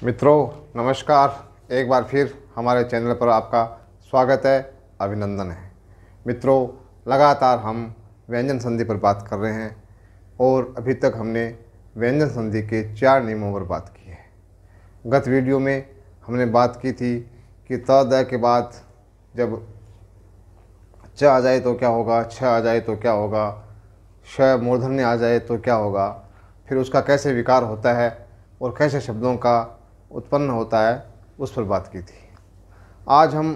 मित्रों नमस्कार। एक बार फिर हमारे चैनल पर आपका स्वागत है, अभिनंदन है। मित्रों, लगातार हम व्यंजन संधि पर बात कर रहे हैं और अभी तक हमने व्यंजन संधि के 4 नियमों पर बात की है। गत वीडियो में हमने बात की थी कि त द के बाद जब च आ जाए तो क्या होगा, छ आ जाए तो क्या होगा, श मूर्धन्य आ जाए तो क्या होगा, फिर उसका कैसे विकार होता है और कैसे शब्दों का उत्पन्न होता है, उस पर बात की थी। आज हम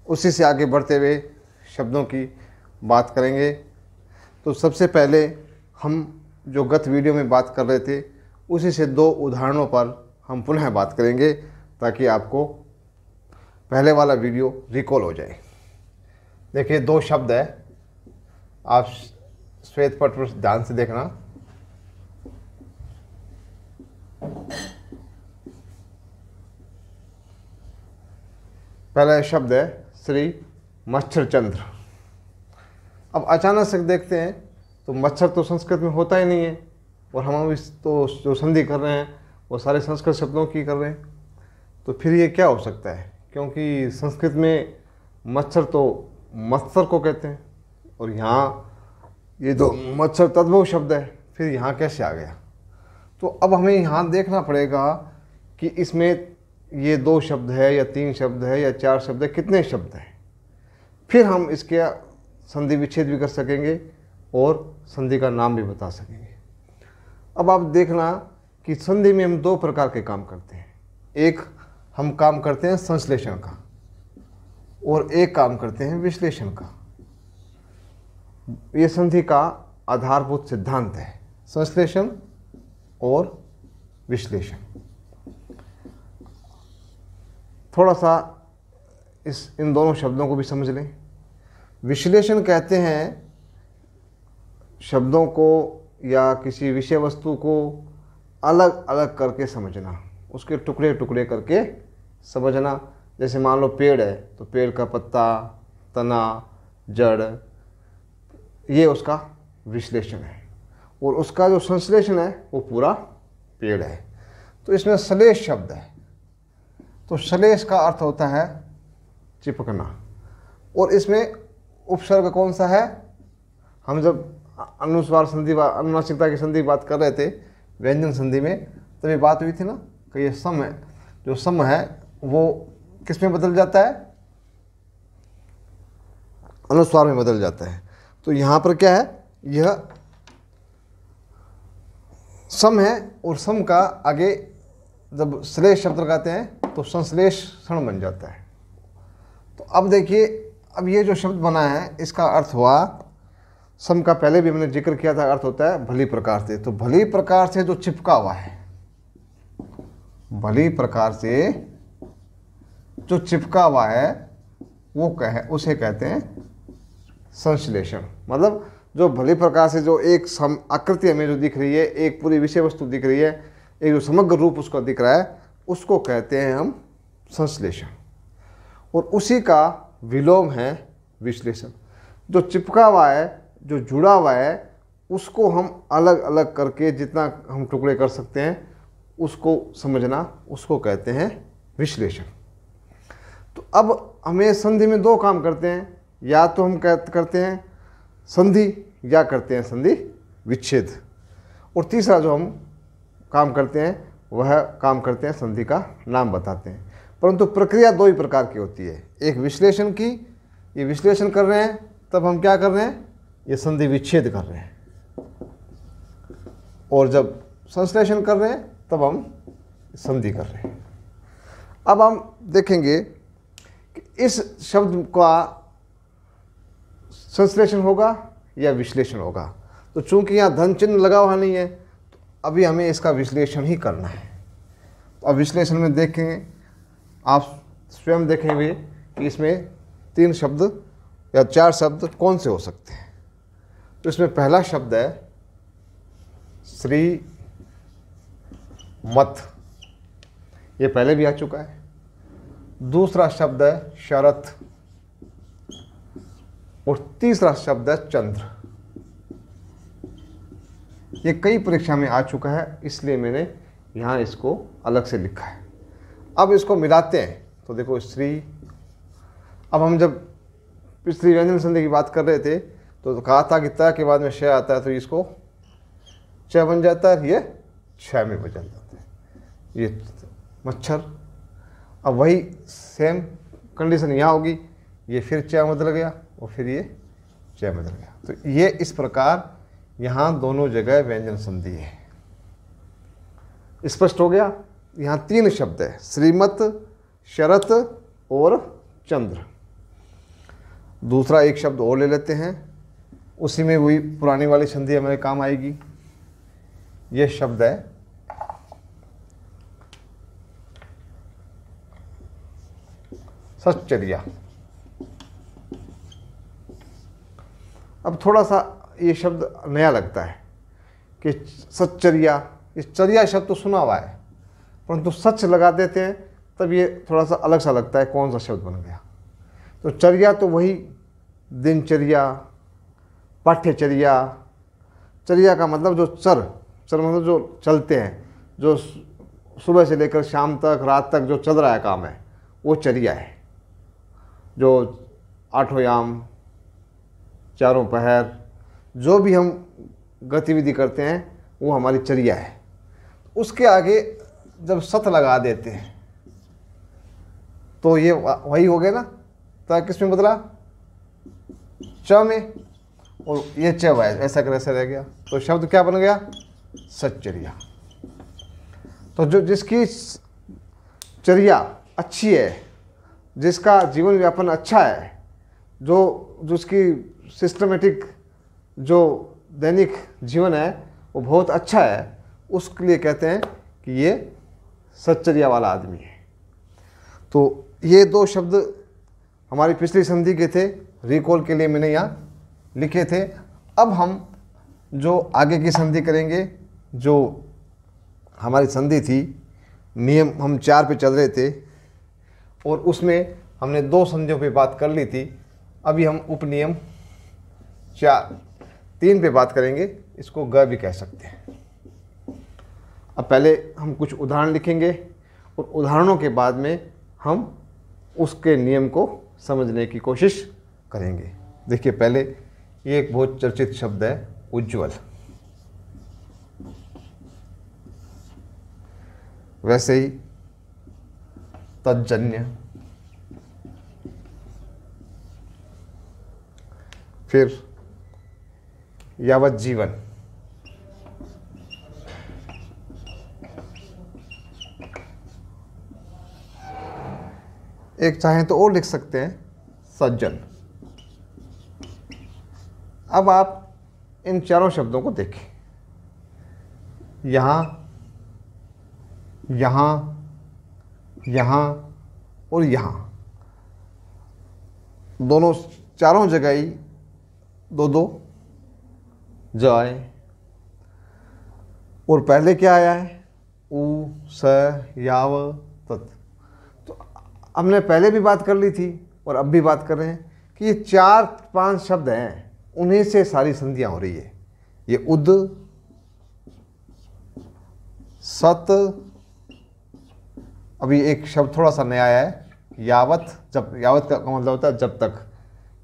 उसी से आगे बढ़ते हुए शब्दों की बात करेंगे। तो सबसे पहले हम जो गत वीडियो में बात कर रहे थे उसी से 2 उदाहरणों पर हम पुनः बात करेंगे ताकि आपको पहले वाला वीडियो रिकॉल हो जाए। देखिए 2 शब्द है, आप श्वेत पट पर ध्यान से देखना। पहला शब्द है श्री मच्छरचंद्र। अब अचानक से देखते हैं तो मच्छर तो संस्कृत में होता ही नहीं है और हम इस तो जो संधि कर रहे हैं वो सारे संस्कृत शब्दों की कर रहे हैं। तो फिर ये क्या हो सकता है, क्योंकि संस्कृत में मच्छर तो मत्सर को कहते हैं और यहाँ ये तो मच्छर तद्भव शब्द है, फिर यहाँ कैसे आ गया। तो अब हमें यहाँ देखना पड़ेगा कि इसमें ये 2 शब्द है या 3 शब्द है या 4 शब्द है, कितने शब्द हैं। फिर हम इसके संधि विच्छेद भी कर सकेंगे और संधि का नाम भी बता सकेंगे। अब आप देखना कि संधि में हम 2 प्रकार के काम करते हैं। एक हम काम करते हैं संश्लेषण का और एक काम करते हैं विश्लेषण का। ये संधि का आधारभूत सिद्धांत है, संश्लेषण और विश्लेषण। थोड़ा सा इन दोनों शब्दों को भी समझ लें। विश्लेषण कहते हैं शब्दों को या किसी विषय वस्तु को अलग अलग करके समझना, उसके टुकड़े टुकड़े करके समझना। जैसे मान लो पेड़ है तो पेड़ का पत्ता, तना, जड़, ये उसका विश्लेषण है और उसका जो संश्लेषण है वो पूरा पेड़ है। तो इसमें श्लेष शब्द है, तो श्लेष का अर्थ होता है चिपकना। और इसमें उपसर्ग कौन सा है, हम जब अनुस्वार संधि अनुनासिकता की संधि बात कर रहे थे व्यंजन संधि में, तभी बात हुई थी ना कि ये सम है, जो सम है वो किस में बदल जाता है, अनुस्वार में बदल जाता है। तो यहाँ पर क्या है, यह सम है और सम का आगे जब श्लेष शब्द लगाते हैं तो संश्लेषण बन जाता है। तो अब देखिए, अब ये जो शब्द बना है इसका अर्थ हुआ, सम का पहले भी हमने जिक्र किया था, अर्थ होता है भली प्रकार से। तो भली प्रकार से जो चिपका हुआ है, भली प्रकार से जो चिपका हुआ है वो उसे कहते हैं संश्लेषण। मतलब जो भली प्रकार से जो एक आकृति हमें जो दिख रही है, एक पूरी विषय वस्तु दिख रही है, एक जो समग्र रूप उसका दिख रहा है, उसको कहते हैं हम संश्लेषण। और उसी का विलोम है विश्लेषण। जो चिपका हुआ है, जो जुड़ा हुआ है, उसको हम अलग अलग करके जितना हम टुकड़े कर सकते हैं उसको समझना, उसको कहते हैं विश्लेषण। तो अब हमें संधि में 2 काम करते हैं, या तो हम करते हैं संधि या करते हैं संधि विच्छेद, और तीसरा जो हम काम करते हैं वह काम करते हैं संधि का नाम बताते हैं। परंतु प्रक्रिया 2 ही प्रकार की होती है। एक विश्लेषण की, ये विश्लेषण कर रहे हैं तब हम क्या कर रहे हैं, ये संधि विच्छेद कर रहे हैं, और जब संश्लेषण कर रहे हैं तब हम संधि कर रहे हैं। अब हम देखेंगे कि इस शब्द का संश्लेषण होगा या विश्लेषण होगा। तो चूंकि यहाँ धन चिन्ह लगा हुआ नहीं है तो अभी हमें इसका विश्लेषण ही करना है। तो अब विश्लेषण में देखेंगे, आप स्वयं देखेंगे कि इसमें 3 शब्द या 4 शब्द कौन से हो सकते हैं। तो इसमें पहला शब्द है श्री मत, ये पहले भी आ चुका है। दूसरा शब्द है शरत और तीसरा शब्द है चंद्र। ये कई परीक्षा में आ चुका है, इसलिए मैंने यहाँ इसको अलग से लिखा है। अब इसको मिलाते हैं तो देखो स्त्री। अब हम जब पिछली व्यंजन संधि की बात कर रहे थे तो कहा था कि त के बाद में श आता है तो इसको च बन जाता है, ये छ में बदल जाता है, ये मच्छर। अब वही सेम कंडीशन यहाँ होगी, ये फिर च बदल गया और फिर ये च बदल गया। तो ये इस प्रकार यहाँ दोनों जगह व्यंजन संधि है। स्पष्ट हो गया। यहाँ 3 शब्द है, श्रीमत, शरत और चंद्र। दूसरा एक शब्द और ले लेते हैं, उसी में वही पुरानी वाली संधि हमारे काम आएगी। ये शब्द है सच्चर्या। अब थोड़ा सा ये शब्द नया लगता है कि सच्चर्या, ये चर्या शब्द तो सुना हुआ है, परंतु सच लगा देते हैं तब ये थोड़ा सा अलग सा लगता है, कौन सा शब्द बन गया। तो चर्या तो वही दिनचर्या, पाठ्यचर्या। चर्या का मतलब जो चर मतलब जो चलते हैं, जो सुबह से लेकर शाम तक, रात तक जो चल रहा है काम है, वो चर्या है। जो 8 याम, 4 पहर, जो भी हम गतिविधि करते हैं वो हमारी चर्या है। उसके आगे जब सत लगा देते हैं तो ये वही हो गया ना। तो किस में बदला? च में, और ये च है ऐसा कर ऐसा रह गया, तो शब्द क्या बन गया? सच्चर्या। तो जो जिसकी चर्या अच्छी है, जिसका जीवन व्यापन अच्छा है, जो जिसकी सिस्टमेटिक जो दैनिक जीवन है वो बहुत अच्छा है, उसके लिए कहते हैं कि ये सच्चर्या वाला आदमी है। तो ये 2 शब्द हमारी पिछली संधि के थे, रिकॉल के लिए मैंने यहाँ लिखे थे। अब हम जो आगे की संधि करेंगे, जो हमारी संधि थी, नियम हम 4 पे चल रहे थे और उसमें हमने 2 संधियों पे बात कर ली थी। अभी हम उपनियम 3 पे बात करेंगे, इसको ग भी कह सकते हैं। अब पहले हम कुछ उदाहरण लिखेंगे और उदाहरणों के बाद में हम उसके नियम को समझने की कोशिश करेंगे। देखिए पहले ये एक बहुत चर्चित शब्द है उज्ज्वल। वैसे ही तज्जन्य, फिर यावत जीवन, एक चाहें तो और लिख सकते हैं सज्जन। अब आप इन चारों शब्दों को देखें, यहाँ, यहाँ, यहाँ और यहाँ, दोनों चारों जगह ही 2-2 ज आए। और पहले क्या आया है? उ, स, याव, तत्। तो हमने पहले भी बात कर ली थी और अब भी बात कर रहे हैं कि ये 4-5 शब्द हैं, उन्हीं से सारी संधियां हो रही है। ये उद, सत, अभी एक शब्द थोड़ा सा नया आया है यावत। जब यावत का मतलब होता है जब तक।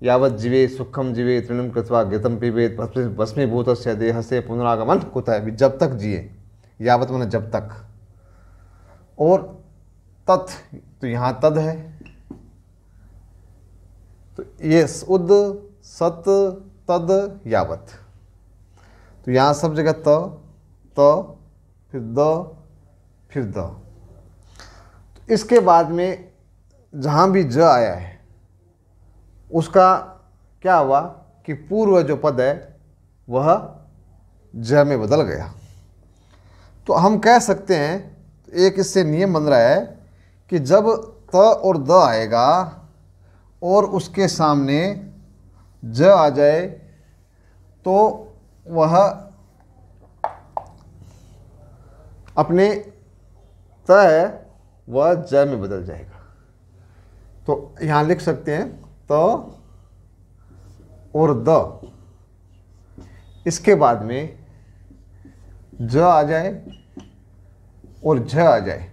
यावत जीवे सुखम जीवे तृणम कृत्वा घृतम पीबेत भस्मीभूतस्य देहस्य पुनरागमन कुतः। जब तक जिए, यावत माने जब तक। और तत्, तो यहाँ तद है। तो ये उद, सत, तद, यावत। तो यहाँ सब जगह त, फिर द, फिर द। तो इसके बाद में जहाँ भी ज आया है उसका क्या हुआ कि पूर्व जो पद है वह ज में बदल गया। तो हम कह सकते हैं, एक इससे नियम बन रहा है कि जब त और द आएगा और उसके सामने ज आ जाए तो वह अपने त है वह ज में बदल जाएगा। तो यहाँ लिख सकते हैं त और द, इसके बाद में ज आ जाए और झ आ जाए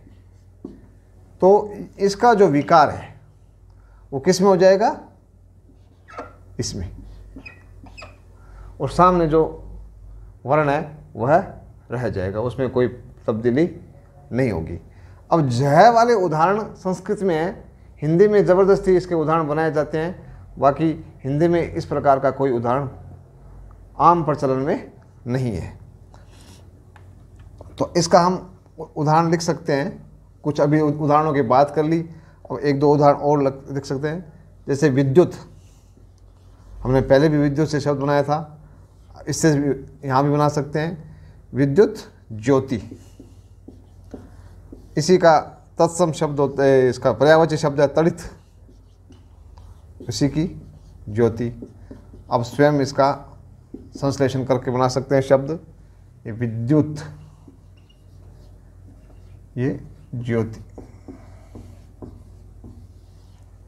तो इसका जो विकार है वो किस में हो जाएगा, इसमें, और सामने जो वर्ण है वह रह जाएगा, उसमें कोई तब्दीली नहीं होगी। अब झ वाले उदाहरण संस्कृत में है, हिंदी में ज़बरदस्ती इसके उदाहरण बनाए जाते हैं, बाकी हिंदी में इस प्रकार का कोई उदाहरण आम प्रचलन में नहीं है। तो इसका हम उदाहरण लिख सकते हैं, कुछ अभी उदाहरणों की बात कर ली, अब एक दो उदाहरण और लिख सकते हैं। जैसे विद्युत, हमने पहले भी विद्युत से शब्द बनाया था, इससे भी यहाँ भी बना सकते हैं। विद्युत ज्योति, इसी का तत्सम शब्द होता है, इसका पर्यायवाची शब्द है तड़ित, इसी की ज्योति। अब स्वयं इसका संश्लेषण करके बना सकते हैं शब्द, ये विद्युत, ये ज्योति,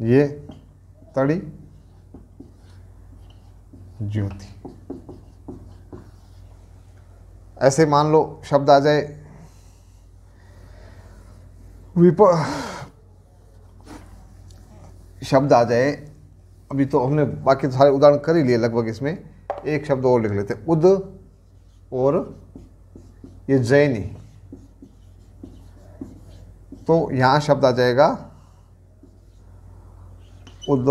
ये तड़ी ज्योति। ऐसे मान लो शब्द आ जाए शब्द आ जाए, अभी तो हमने बाकी सारे उदाहरण कर ही लिए लगभग, इसमें एक शब्द और लिख लेते हैं, उद और ये जैनी, तो यहां शब्द आ जाएगा उद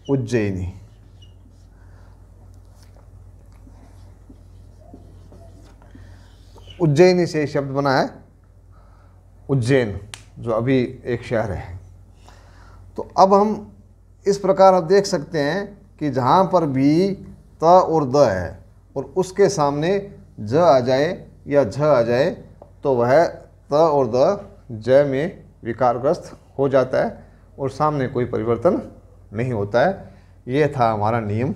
उज्जैनी। उज्जैनी से शब्द बना है उज्जैन, जो अभी एक शहर है। तो अब हम इस प्रकार अब देख सकते हैं कि जहाँ पर भी त और द है और उसके सामने ज आ जाए या झ आ जाए तो वह त और द ज में विकारग्रस्त हो जाता है और सामने कोई परिवर्तन नहीं होता है। ये था हमारा नियम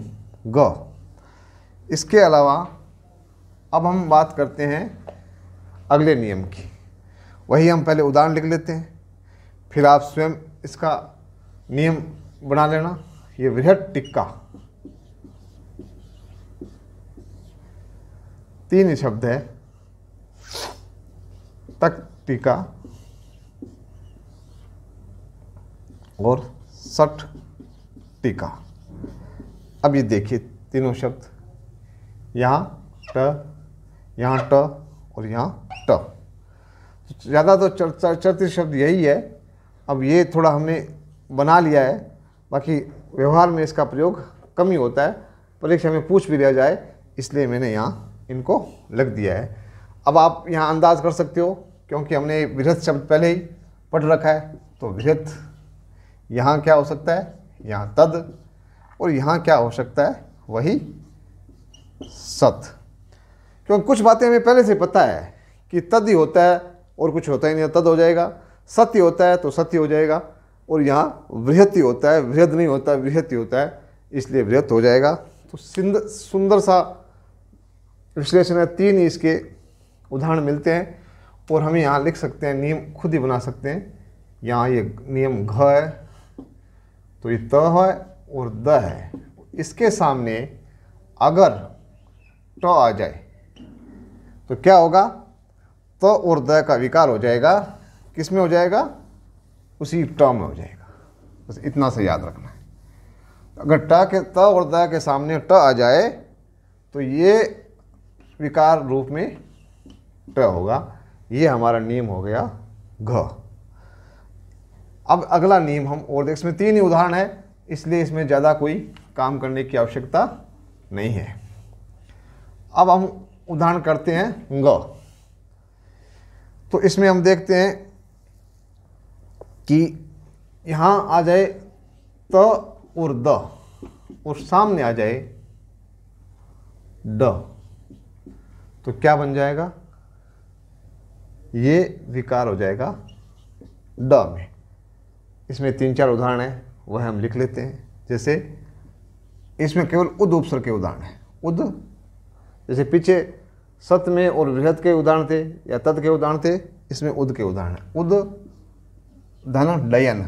ग। इसके अलावा अब हम बात करते हैं अगले नियम की। वही हम पहले उदाहरण लिख लेते हैं, फिर आप स्वयं इसका नियम बना लेना। ये वृहत टिक्का, तीन ही शब्द है, तक टीका और सठ टीका। अब ये देखिए तीनों शब्द, यहाँ ट और यहाँ ट। ज़्यादा तो चर्चित शब्द यही है। अब ये थोड़ा हमने बना लिया है, बाकी व्यवहार में इसका प्रयोग कम ही होता है, परीक्षा में पूछ भी लिया जाए, इसलिए मैंने यहाँ इनको लिख दिया है। अब आप यहाँ अंदाज कर सकते हो, क्योंकि हमने वृहत शब्द पहले ही पढ़ रखा है, तो वृहत यहाँ क्या हो सकता है, यहाँ तद, और यहाँ क्या हो सकता है, वही सत। क्योंकि कुछ बातें हमें पहले से पता है कि तद ही होता है और कुछ होता ही नहीं, तद हो जाएगा। सत्य होता है तो सत्य हो जाएगा, और यहाँ वृहत ही होता है, वृहद नहीं होता है, वृहत ही होता है, इसलिए वृहत हो जाएगा। तो सुंदर सा विश्लेषण है, तीन ही इसके उदाहरण मिलते हैं और हम यहाँ लिख सकते हैं, नियम खुद ही बना सकते हैं। यहाँ ये नियम घ है तो ये त है और द है, इसके सामने अगर ट आ जाए तो क्या होगा, त और द का विकार हो जाएगा। किस में हो जाएगा, उसी ट में हो जाएगा। बस इतना से याद रखना है। अगर त और द के सामने ट आ जाए तो ये विकार रूप में ट होगा। ये हमारा नियम हो गया घ। अब अगला नियम हम और देख, इसमें तीन ही उदाहरण है, इसलिए इसमें ज़्यादा कोई काम करने की आवश्यकता नहीं है। अब हम उदाहरण करते हैं ग। तो इसमें हम देखते हैं कि यहाँ आ जाए त और द और सामने आ जाए ड, तो क्या बन जाएगा, ये विकार हो जाएगा ड में। इसमें तीन चार उदाहरण हैं, वह हम लिख लेते हैं। जैसे इसमें केवल उद उपसर्ग के उदाहरण हैं। उद, जैसे पीछे सत में और बृहत के उदाहरण थे या तद के उदाहरण थे, इसमें उद के उदाहरण हैं। उद धन डयन,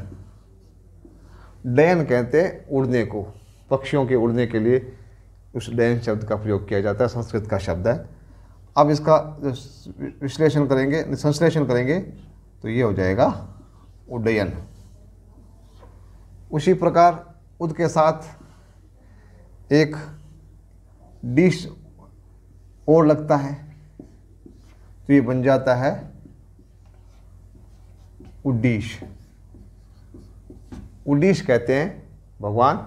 डयन कहते हैं उड़ने को, पक्षियों के उड़ने के लिए उस डयन शब्द का प्रयोग किया जाता है, संस्कृत का शब्द है। अब इसका विश्लेषण करेंगे, संश्लेषण करेंगे तो ये हो जाएगा उड्डयन। उसी प्रकार उद के साथ एक डिश और लगता है तो ये बन जाता है उड्डीश। उड्डीश कहते हैं भगवान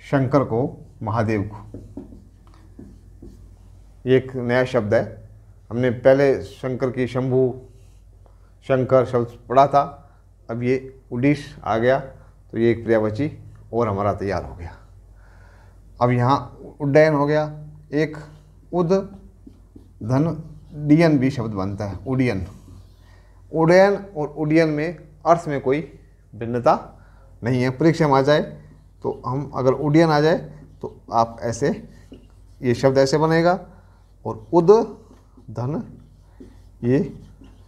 शंकर को, महादेव को। ये एक नया शब्द है, हमने पहले शंकर की शंभु शंकर शब्द पढ़ा था, अब ये उड्डीश आ गया तो ये एक पर्यायवाची और हमारा तैयार हो गया। अब यहाँ उड्डयन हो गया, एक उद धन डियन भी शब्द बनता है, उड्डयन। उड्डयन और उड्डयन में अर्थ में कोई भिन्नता नहीं है। परीक्षा में आ जाए तो हम अगर उड्डयन आ जाए तो आप ऐसे, ये शब्द ऐसे बनेगा और उद धन ये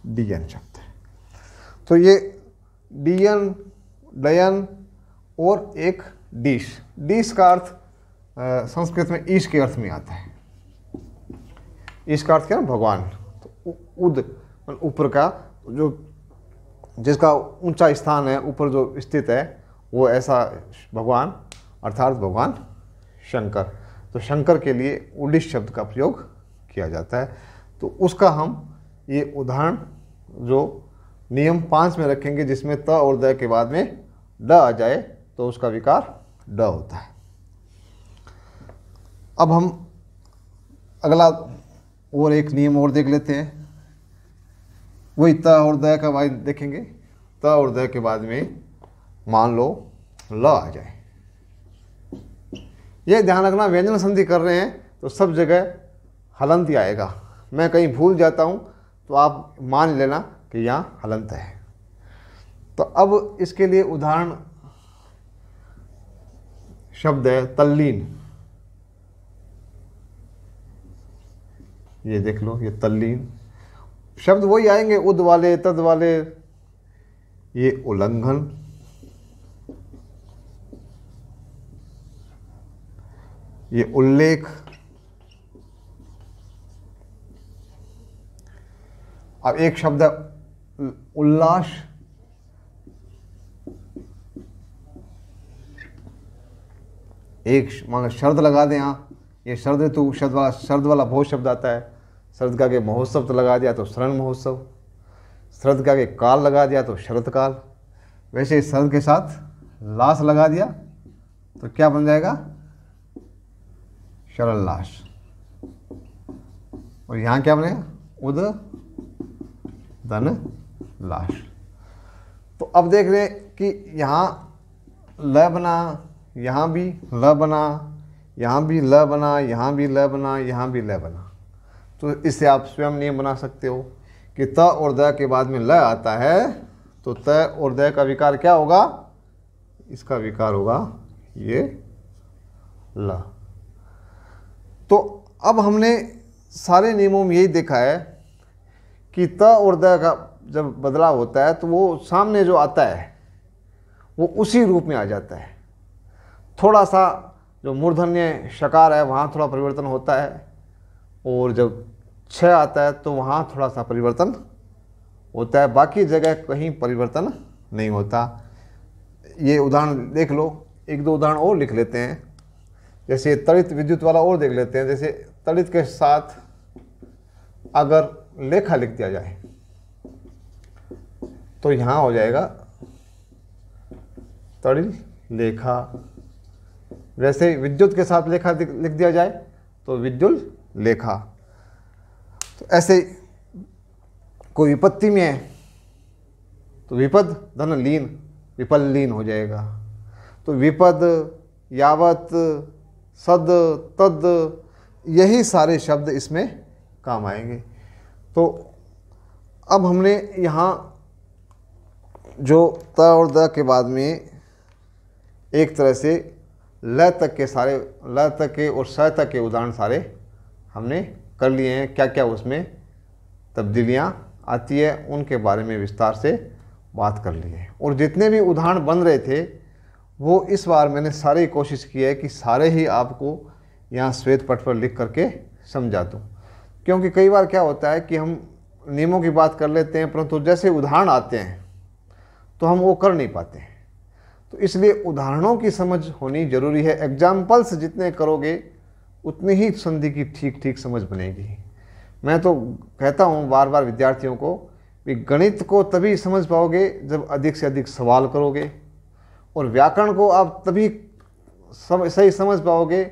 डियन शब्द है। तो ये डियन, डयन और एक डिश। डिश का अर्थ संस्कृत में ईश के अर्थ में आता है। ईश का अर्थ क्या है? भगवान। तो उद ऊपर का जो, जिसका ऊंचा स्थान है, ऊपर जो स्थित है, वो ऐसा भगवान अर्थात भगवान शंकर। तो शंकर के लिए उड्डीश शब्द का प्रयोग किया जाता है। तो उसका हम ये उदाहरण जो नियम 5 में रखेंगे, जिसमें त और द के बाद में ड आ जाए तो उसका विकार ड होता है। अब हम अगला और एक नियम और देख लेते हैं। वही त और द का बाद देखेंगे। त और द के बाद में मान लो ल आ जाए। ये ध्यान रखना, व्यंजन संधि कर रहे हैं तो सब जगह हलंत ही आएगा। मैं कहीं भूल जाता हूँ तो आप मान लेना कि यहाँ हलंत है। तो अब इसके लिए उदाहरण शब्द है तल्लीन। ये देख लो, ये तल्लीन शब्द वही आएंगे, उद वाले, तद वाले। ये उल्लंघन, ये उल्लेख। अब एक शब्द है उल्लास। एक मान शरद लगा दें यहाँ, ये शरद ऋतु शरद वाला बहुत शब्द आता है। शरद का आगे महोत्सव तो लगा दिया तो शरण महोत्सव, शरद का आगे काल लगा दिया तो शरद काल। वैसे शरद के साथ लाश लगा दिया तो क्या बन जाएगा? शरण लाश। और यहाँ क्या बनेगा? उद धन लाश। तो अब देख रहे हैं कि यहाँ ल बना, यहाँ भी ल बना, यहाँ भी ल बना, यहाँ भी ल बना, यहाँ भी ल बना। तो इससे आप स्वयं नियम बना सकते हो कि त और द के बाद में ल आता है तो त और द का विकार क्या होगा? इसका विकार होगा ये ल। तो अब हमने सारे नियमों में यही देखा है कि त और द का जब बदलाव होता है तो वो सामने जो आता है वो उसी रूप में आ जाता है। थोड़ा सा जो मूर्धन्य शकार है वहाँ थोड़ा परिवर्तन होता है, और जब छ आता है तो वहाँ थोड़ा सा परिवर्तन होता है, बाकी जगह कहीं परिवर्तन नहीं होता। ये उदाहरण देख लो, एक दो उदाहरण और लिख लेते हैं। जैसे तड़ित विद्युत वाला और देख लेते हैं। जैसे तड़ित के साथ अगर लेखा लिख दिया जाए तो यहाँ हो जाएगा तड़िल लेखा। वैसे विद्युत के साथ लेखा लिख दिया जाए तो विद्युल लेखा। तो ऐसे कोई विपत्ति में है तो विपद धन लीन, विपल लीन हो जाएगा। तो विपद, यावत, सद, तद, यही सारे शब्द इसमें काम आएंगे। तो अब हमने यहाँ जो त और द के बाद में एक तरह से ल तक के सारे, ल तक के और स तक के उदाहरण सारे हमने कर लिए हैं। क्या क्या उसमें तब्दीलियाँ आती है उनके बारे में विस्तार से बात कर ली है। और जितने भी उदाहरण बन रहे थे वो इस बार मैंने सारे ही कोशिश की है कि सारे ही आपको यहाँ श्वेत पट पर लिख करके समझा दूँ, क्योंकि कई बार क्या होता है कि हम नियमों की बात कर लेते हैं, परंतु जैसे उदाहरण आते हैं तो हम वो कर नहीं पाते हैं। तो इसलिए उदाहरणों की समझ होनी जरूरी है। एग्जाम्पल्स जितने करोगे उतनी ही संधि की ठीक ठीक समझ बनेगी। मैं तो कहता हूँ बार बार विद्यार्थियों को कि गणित को तभी समझ पाओगे जब अधिक से अधिक सवाल करोगे, और व्याकरण को आप तभी सही समझ पाओगे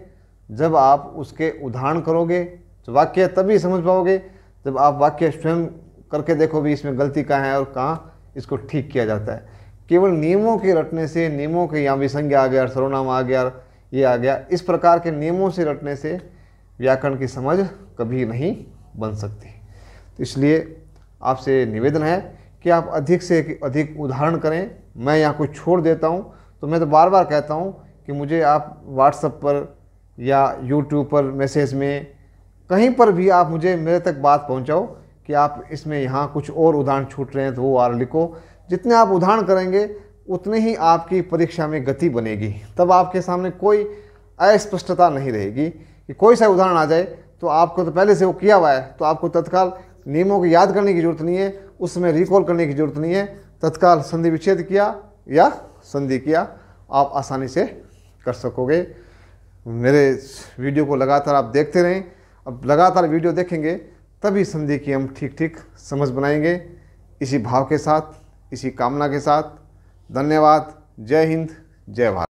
जब आप उसके उदाहरण करोगे। तो वाक्य तभी समझ पाओगे जब आप वाक्य स्वयं करके देखो भी इसमें गलती कहाँ है और कहाँ इसको ठीक किया जाता है। केवल नियमों के रटने से, नियमों के यहाँ विसंज्ञा आ गया, सर्वनाम आ गया, ये आ गया, इस प्रकार के नियमों से रटने से व्याकरण की समझ कभी नहीं बन सकती। तो इसलिए आपसे निवेदन है कि आप अधिक से अधिक उदाहरण करें। मैं यहाँ कुछ छोड़ देता हूँ तो मैं तो बार बार कहता हूँ कि मुझे आप व्हाट्सएप पर या यूट्यूब पर मैसेज में कहीं पर भी आप मुझे मेरे तक बात पहुँचाओ कि आप इसमें यहाँ कुछ और उदाहरण छूट रहे हैं तो वो और लिखो। जितने आप उदाहरण करेंगे उतने ही आपकी परीक्षा में गति बनेगी। तब आपके सामने कोई अस्पष्टता नहीं रहेगी कि कोई सा उदाहरण आ जाए तो आपको तो पहले से वो किया हुआ है, तो आपको तत्काल नियमों को याद करने की जरूरत नहीं है, उसमें रिकॉल करने की जरूरत नहीं है। तत्काल संधि विच्छेद किया या संधि किया, आप आसानी से कर सकोगे। मेरे वीडियो को लगातार आप देखते रहें। अब लगातार वीडियो देखेंगे तभी संधि की हम ठीक ठीक समझ बनाएंगे। इसी भाव के साथ, इसी कामना के साथ, धन्यवाद। जय हिंद, जय भारत।